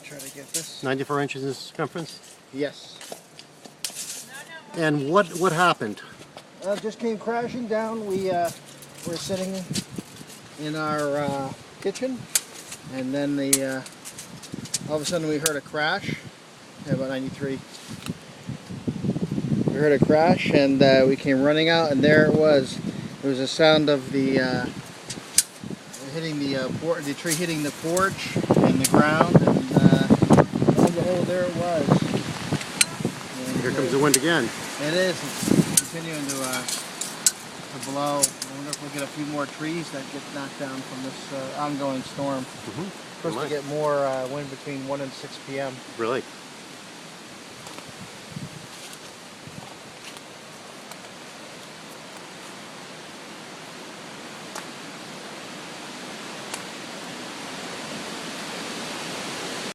Try to get this. 94 inches in circumference? Yes. And what happened? Just came crashing down. We were sitting in our kitchen, and then all of a sudden we heard a crash. About 93. We heard a crash, and we came running out, and there it was. It was a sound of the hitting the tree hitting the porch and the ground, and lo and behold, there it was. And Here comes the wind again. It is. It's continuing to blow. I wonder if we'll get a few more trees that get knocked down from this ongoing storm. Supposed to get more wind between 1 and 6 p.m. Really?